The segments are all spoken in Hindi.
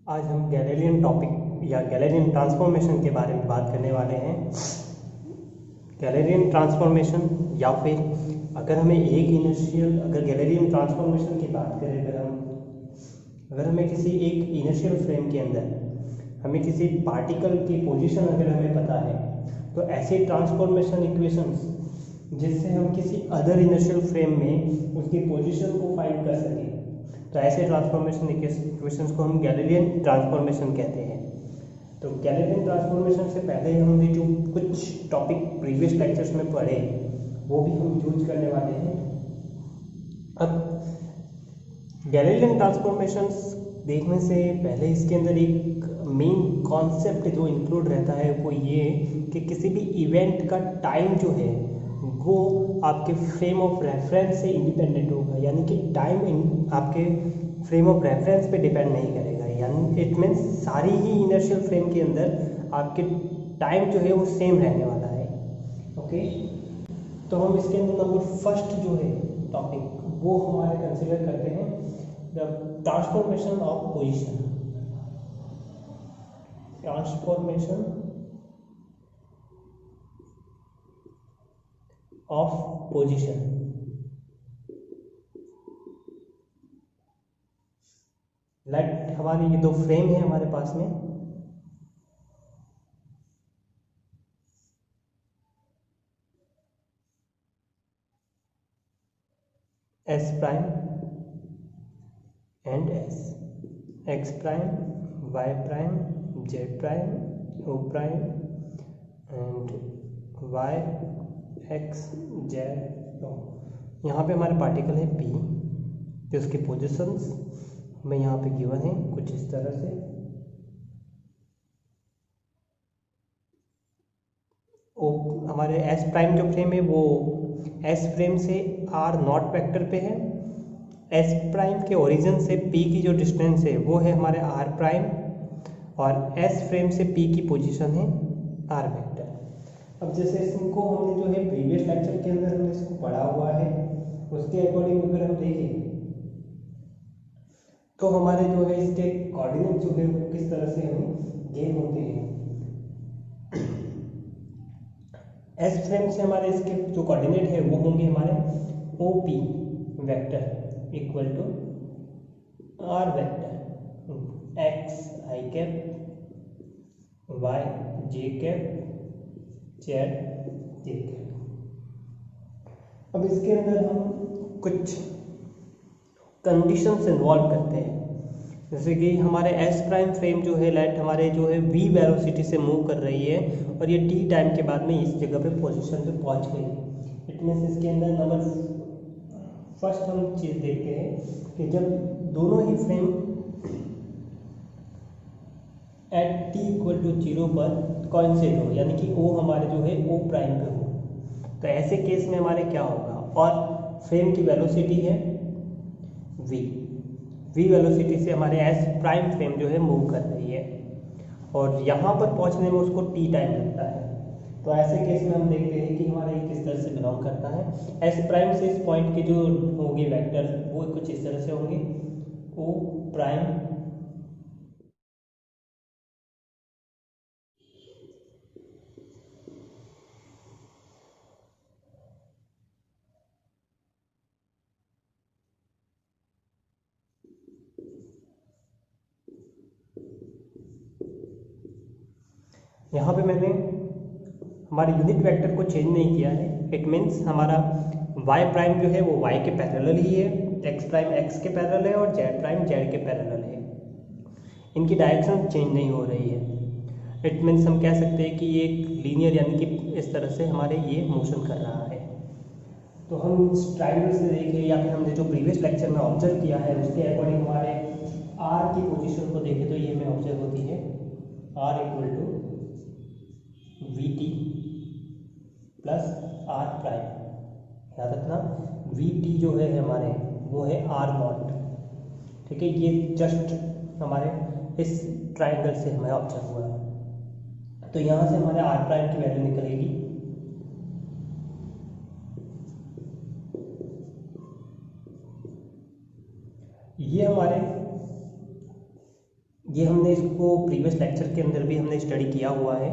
आज हम गैलेलियन टॉपिक या गैलेलियन ट्रांसफॉर्मेशन के बारे में बात करने वाले हैं। गैलेलियन ट्रांसफॉर्मेशन या फिर अगर गैलेलियन ट्रांसफॉर्मेशन की बात करें, अगर हमें किसी एक इनर्शियल फ्रेम के अंदर हमें किसी पार्टिकल की पोजीशन अगर हमें पता है, तो ऐसे ट्रांसफॉर्मेशन इक्वेशंस जिससे हम किसी अदर इनर्शियल फ्रेम में उसकी पोजीशन को फाइंड कर सकें, तो ऐसे ट्रांसफॉर्मेशन इक्वेशंस को हम गैलेलियन ट्रांसफॉर्मेशन कहते हैं। तो गैलेलियन ट्रांसफॉर्मेशन से पहले हमने जो कुछ टॉपिक प्रीवियस लेक्चर्स में पढ़े वो भी हम यूज करने वाले हैं। अब गैलेलियन ट्रांसफॉर्मेशंस देखने से पहले इसके अंदर एक मेन कॉन्सेप्ट जो इंक्लूड रहता है वो ये कि किसी भी इवेंट का टाइम जो है वो आपके फ्रेम ऑफ रेफरेंस से इंडिपेंडेंट होगा, यानी कि टाइम आपके फ्रेम ऑफ रेफरेंस पे डिपेंड नहीं करेगा। यानी इट मीन्स सारी ही इनर्शियल फ्रेम के अंदर आपके टाइम जो है वो सेम रहने वाला है। ओके, तो हम इसके अंदर नंबर फर्स्ट जो है टॉपिक वो हमारे कंसिडर करते हैं the transformation of position. Transformation of position. Let हमारे ये दो फ्रेम है हमारे पास में, S prime and S, X prime, Y prime, Z prime, O prime and Y X Z O. यहाँ पे हमारे पार्टिकल है पी, जो उसकी पोजिशंस हमें यहाँ पे गिवन है कुछ इस तरह से। ओ हमारे एस प्राइम जो फ्रेम है वो एस फ्रेम से आर नॉट वेक्टर पे है। एस प्राइम के ओरिजिन से पी की जो डिस्टेंस है वो है हमारे आर प्राइम, और एस फ्रेम से पी की पोजीशन है आर वेक्टर। अब जैसे इसको हमने जो है प्रीवियस लेक्चर के अंदर हमने इसको पढ़ा हुआ है, उसके अकॉर्डिंग अगर हम देखें तो हमारे जो है इसके कोऑर्डिनेट जो है वो किस तरह से हमें गेन होते हैं। एस फ्रेम से हमारे इसके जो कोऑर्डिनेट है वो होंगे हमारे O P vector equal to R vector X I cap, Y J cap, Z J cap. अब इसके अंदर हम कुछ कंडीशंस इन्वॉल्व करते हैं, जैसे कि हमारे एस प्राइम फ्रेम जो है लाइट हमारे जो है वी वेलोसिटी से मूव कर रही है और ये टी टाइम के बाद में इस जगह पे पोजीशन पे पहुंच गई। इट मीन्स इसके अंदर नंबर फर्स्ट हम चीज़ देखते हैं कि जब दोनों ही frame at T equal to 0 पर कॉइंसाइड हो, यानी कि ओ हमारे जो है ओ प्राइम पे हो, तो ऐसे केस में हमारे क्या होगा, और फ्रेम की वेलोसिटी है वी वेलोसिटी से हमारे एस प्राइम फ्रेम जो है मूव कर रही है और यहाँ पर पहुँचने में उसको टी टाइम लगता है। तो ऐसे केस में हम देखते हैं कि हमारा ये किस तरह से बिलोंग करता है। एस प्राइम से इस पॉइंट के जो होंगे वेक्टर वो कुछ इस तरह से होंगे, ओ प्राइम यहाँ पे मैंने हमारे यूनिट वेक्टर को चेंज नहीं किया है। इट मीन्स हमारा y प्राइम जो है वो y के पैरेलल ही है, x प्राइम x के पैरेलल है और z प्राइम z के पैरेलल है। इनकी डायरेक्शन चेंज नहीं हो रही है। इट मीन्स हम कह सकते हैं कि ये एक लीनियर यानी कि इस तरह से हमारे ये मोशन कर रहा है। तो हम इस ट्रायंगल से देखें या फिर हमने जो प्रीवियस लेक्चर में ऑब्जर्व किया है उसके अकॉर्डिंग हमारे r की पोजीशन को देखें तो ये हमें ऑब्जर्व होती है r equal to V T plus R prime. याद रखना वी टी जो है हमारे वो है आर नॉट, ठीक है। ये जस्ट हमारे इस ट्राइंगल से हमें ऑब्जर्व हुआ है। तो यहाँ से हमारे आर प्राइम की वैल्यू निकलेगी ये हमारे ये हमने इसको प्रीवियस लेक्चर के अंदर भी हमने स्टडी किया हुआ है।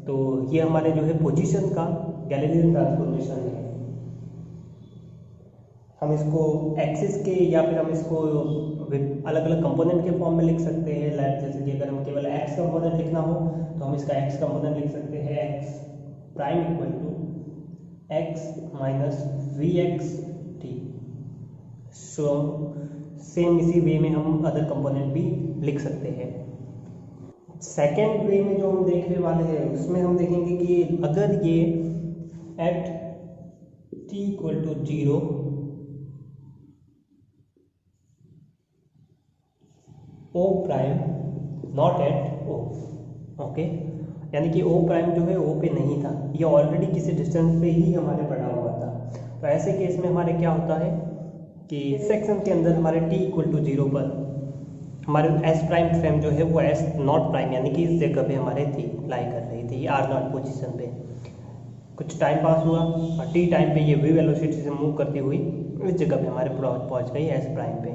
तो ये हमारे जो है पोजीशन का गैलीलियन ट्रांसफॉर्मेशन है। हम इसको एक्सिस के या फिर हम इसको अलग अलग कंपोनेंट के फॉर्म में लिख सकते हैं। लाइक जैसे कि अगर हम केवल एक्स कंपोनेंट लिखना हो तो हम इसका एक्स कंपोनेंट लिख सकते हैं, X prime equal to X minus V X T. So same इसी वे में हम अदर कंपोनेंट भी लिख सकते हैं। सेकेंड वे में जो हम देखने वाले हैं उसमें हम देखेंगे कि अगर ये at T equal to 0 O prime not at O, okay, यानी कि ओ प्राइम जो है ओ पे नहीं था, ये ऑलरेडी किसी डिस्टेंस पे ही हमारे पड़ा हुआ था। तो ऐसे केस में हमारे क्या होता है कि इस सेक्शन के अंदर हमारे t इक्वल टू 0 पर हमारे एस प्राइम फ्रेम जो है वो एस नॉट प्राइम यानी कि इस जगह पे हमारे थी लाई कर रही थी, आर नॉट पोजिशन पे। कुछ टाइम पास हुआ और टी टाइम पे ये वी वेलोसिटी से मूव करती हुई इस जगह पे हमारे पहुंच गई एस प्राइम पे।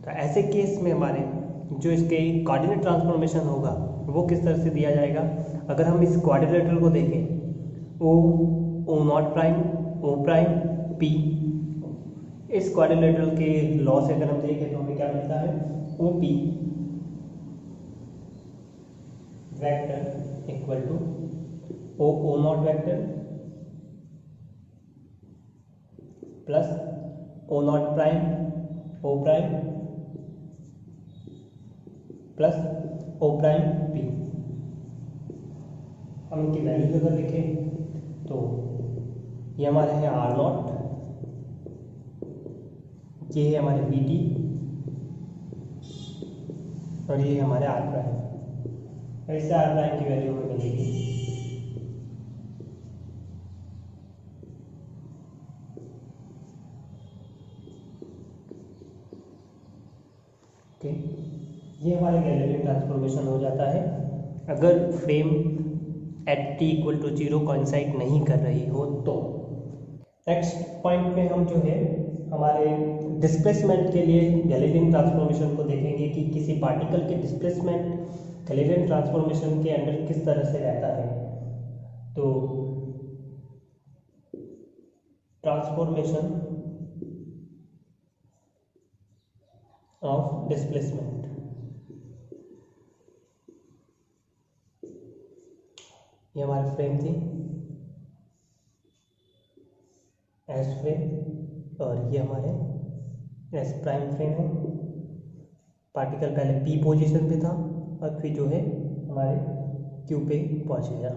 तो ऐसे केस में हमारे जो इसके कोऑर्डिनेट ट्रांसफॉर्मेशन होगा वो किस तरह से दिया जाएगा। अगर हम इस क्वाड्रिलेटरल को देखें, O nought prime, O prime, P, इस क्वाड्रिलेटरल के लॉ से अगर हम देखें तो हमें क्या मिलता है, O P vector equal to O nought vector plus O nought prime, O prime plus O prime P. हम इनकी वैल्यूज अगर लिखें तो ये हमारे हैं आर नॉट, ये है हमारे बी टी और ये हमारे आर प्राइम। ऐसे आर प्राइम की वैल्यू हमें मिलेगी ओके। ये हमारे गैलीलियन ट्रांसफॉर्मेशन हो जाता है अगर frame at T equal to 0 coincide नहीं कर रही हो तो। नेक्स्ट पॉइंट में हम जो है हमारे डिस्प्लेसमेंट के लिए गैलीलियन ट्रांसफॉर्मेशन को देखेंगे कि किसी पार्टिकल के डिस्प्लेसमेंट गैलीलियन ट्रांसफॉर्मेशन के अंडर किस तरह से रहता है। तो ट्रांसफॉर्मेशन ऑफ डिस्प्लेसमेंट, ये हमारी फ्रेम थी एस फ्रेम और ये हमारे एस प्राइम फ्रेम है। पार्टिकल पहले पी पोजीशन पे था और फिर जो है हमारे क्यू पे पहुंचेगा।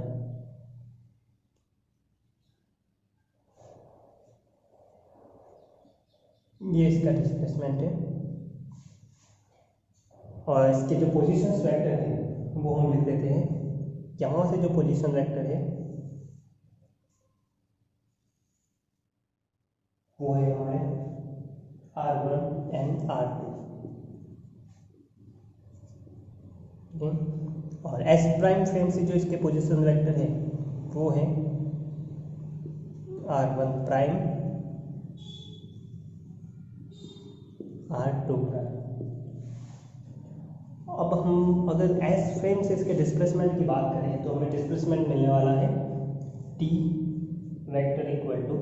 ये इसका डिस्प्लेसमेंट है और इसके जो पोजीशन वेक्टर है वो हम लिख देते हैं। यहाँ से जो पोजीशन वेक्टर है वो है हमारे R1 एंड R2 और S प्राइम फ्रेम से जो इसके पोजीशन वेक्टर है वो है R1 प्राइम, R2 प्राइम। अब हम अगर S फ्रेम से इसके डिस्प्लेसमेंट की बात करें तो हमें डिस्प्लेसमेंट मिलने वाला है T vector equal to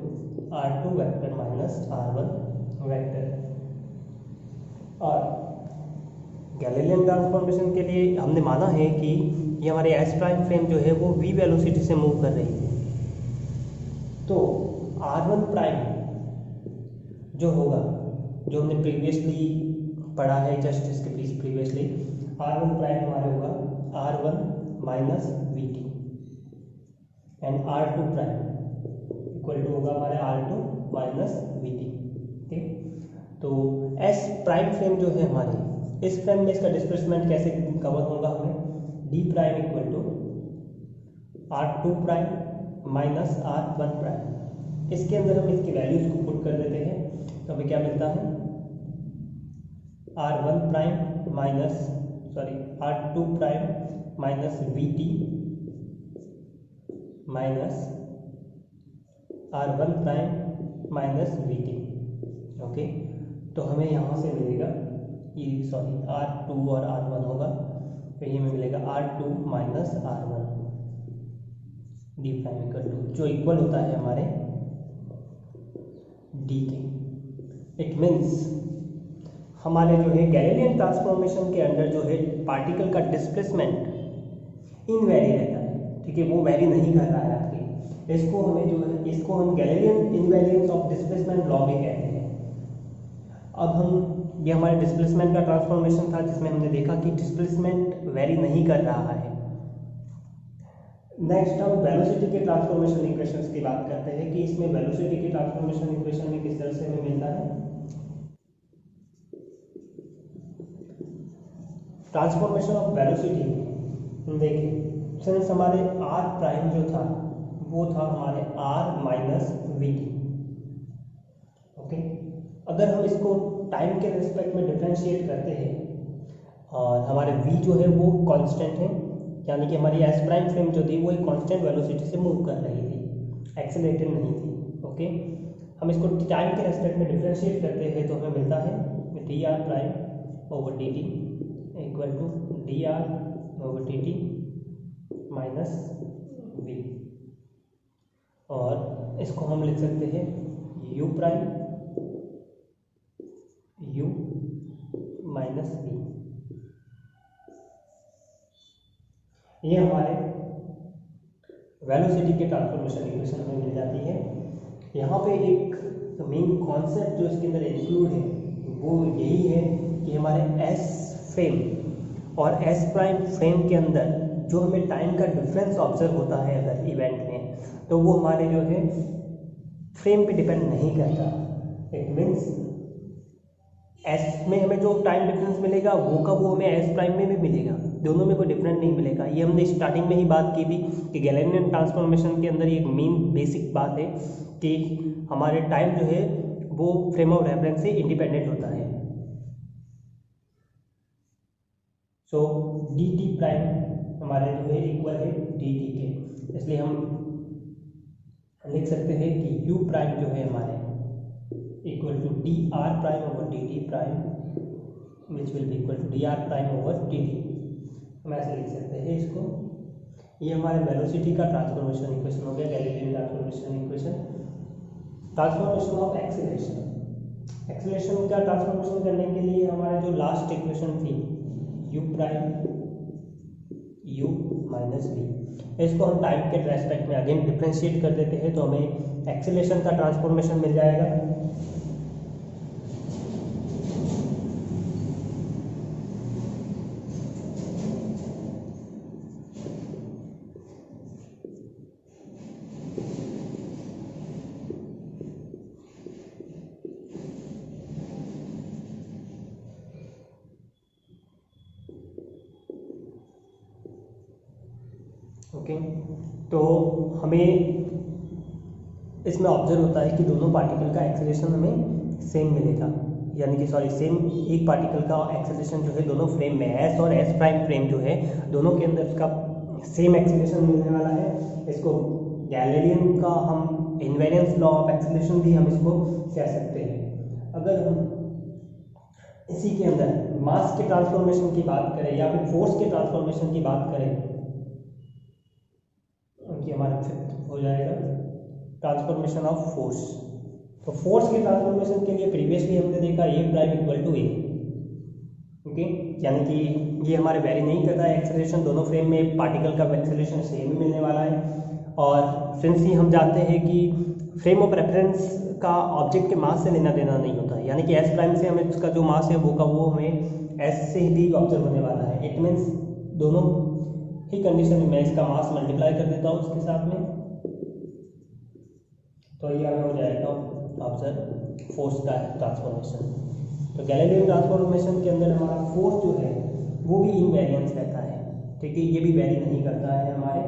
R2 vector minus R1 vector. और गैलीलियन ट्रांसफॉर्मेशन के लिए हमने माना है कि ये हमारे S प्राइम फ्रेम जो है वो v वेलोसिटी से मूव कर रही है। तो R1 प्राइम जो होगा, जो हमने प्रीवियसली पढ़ा है जस्ट इसके प्रीवियसली, R1 प्राइम हमारे होगा R1 minus V T and R2 prime equal to होगा हमारे R2 माइनस वी टी। ठीक, तो S प्राइम फ्रेम जो है हमारी, इस फ्रेम में इसका डिस्प्लेसमेंट कैसे कवर होगा, हमें D prime equal to R2 prime minus R1 prime. इसके अंदर हम इसकी वैल्यूज को पुट कर देते हैं तो हमें क्या मिलता है, R1 prime minus R2 prime minus V T minus R1 prime minus V T. Okay, तो हमें यहाँ से मिलेगा R2 और R1 होगा तो ये हमें मिलेगा R2 minus R1 D prime equal to, जो इक्वल होता है हमारे डी के। इट मीन्स हमारे जो है गैलीलियन ट्रांसफॉर्मेशन के अंदर जो है पार्टिकल का डिस्प्लेसमेंट इनवेरी रहता है, ठीक है, वो वेरी नहीं कर रहा है आपके। इसको हमें जो है, इसको हम Galilean invariance of displacement law भी कहते हैं। अब हम, ये हमारे डिस्प्लेसमेंट का ट्रांसफॉर्मेशन था जिसमें हमने देखा कि डिस्प्लेसमेंट वेरी नहीं कर रहा है। नेक्स्ट हम वेलोसिटी के ट्रांसफॉर्मेशन इक्वेशंस की बात करते हैं कि इसमें वेलोसिटी के ट्रांसफॉर्मेशन इक्वेशन में किस तरह से हमें मिलता है। ट्रांसफॉर्मेशन ऑफ वेलोसिटी देखिए, सिंस हमारे r प्राइम जो था वो था हमारे r माइनस वी, ओके। अगर हम इसको टाइम के रिस्पेक्ट में डिफरेंशिएट करते हैं और हमारे v जो है वो कांस्टेंट है, यानी कि हमारी s प्राइम फ्रेम जो थी वो एक कांस्टेंट वेलोसिटी से मूव कर रही थी, एक्सेलरेटेड नहीं थी, ओके। हम इसको टाइम के रिस्पेक्ट में डिफरेंशिएट करते हैं तो हमें मिलता है D R prime over D T equal to D R over D T minus V, और इसको हम लिख सकते हैं u prime u minus V. ये हमारे वेलोसिटी के ट्रांसफॉर्मेशन इक्वेशन में मिल जाती है। यहाँ पे एक मेन कॉन्सेप्ट जो इसके अंदर इंक्लूड है वो यही है कि हमारे s फ्रेम और s प्राइम फ्रेम के अंदर जो हमें टाइम का डिफरेंस ऑब्जर्व होता है अगर इवेंट में, तो वो हमारे जो है फ्रेम पे डिपेंड नहीं करता। इट मीन्स s में हमें जो टाइम डिफरेंस मिलेगा वो का वो हमें s प्राइम में भी मिलेगा, दोनों में कोई डिफरेंट नहीं मिलेगा। ये हमने स्टार्टिंग में ही बात की थी कि गैलीलियन ट्रांसफॉर्मेशन के अंदर एक मेन बेसिक बात है कि हमारे टाइम जो है वो फ्रेम ऑफ रेफरेंस से इंडिपेंडेंट होता है। सो डी टी प्राइम हमारे जो है इक्वल है डी टी के, इसलिए हम लिख सकते हैं कि u प्राइम जो है हमारे equal to D R prime over D T prime which will be equal to D R prime over D T. हम ऐसे लिख सकते हैं इसको। ये हमारे वेलोसिटी का ट्रांसफॉर्मेशन इक्वेशन हो गया, Galilean transformation equation. Transformation of acceleration, acceleration का ट्रांसफॉर्मेशन करने के लिए हमारे जो लास्ट इक्वेशन थी u prime u minus v, इसको हम टाइम के रेस्पेक्ट में अगेन डिफरेंशिएट कर देते हैं तो हमें एक्सीलरेशन का ट्रांसफॉर्मेशन मिल जाएगा। ओके, तो हमें इसमें ऑब्जर्व होता है कि दोनों पार्टिकल का एक्सेलरेशन हमें सेम मिलेगा, यानी कि सॉरी सेम एक पार्टिकल का एक्सेलरेशन जो है दोनों फ्रेम में s और s प्राइम फ्रेम जो है दोनों के अंदर इसका सेम एक्सेलरेशन मिलने वाला है। इसको गैलीलियन का हम इनवेरिएंस लॉ ऑफ एक्सेलरेशन भी हम इसको कह सकते हैं। अगर हम इसी के अंदर मास के ट्रांसफॉर्मेशन की बात करें या फिर फोर्स के ट्रांसफॉर्मेशन की बात करें कि हमारा फिफ्थ हो जाएगा ट्रांसफॉर्मेशन ऑफ फोर्स। तो फोर्स के ट्रांसफॉर्मेशन के लिए प्रीवियसली हमने देखा A prime equal to A, okay, यानी कि ये हमारे वेरी नहीं करता है एक्सेलरेशन, दोनों फ्रेम में पार्टिकल का एक्सेलरेशन सेम ही मिलने वाला है। और सिंस ही हम जानते हैं कि फ्रेम ऑफ रेफरेंस का ऑब्जेक्ट के मास से लेना देना नहीं होता है, यानी कि एस प्राइम से हमें उसका जो मास है वो का वो हमें एस से ही ऑब्जर्व होने वाला है। इट मीन्स दोनों ही कंडीशन में मैं इसका मास मल्टीप्लाई कर देता हूँ उसके साथ में, तो ये हमें हो जाएगा ऑब्जर्व फोर्स का ट्रांसफॉर्मेशन। तो गैलीलियन ट्रांसफॉर्मेशन के अंदर हमारा फोर्स जो है वो भी इनवेरिएंस रहता है, ठीक है, ये भी वेरी नहीं करता है हमारे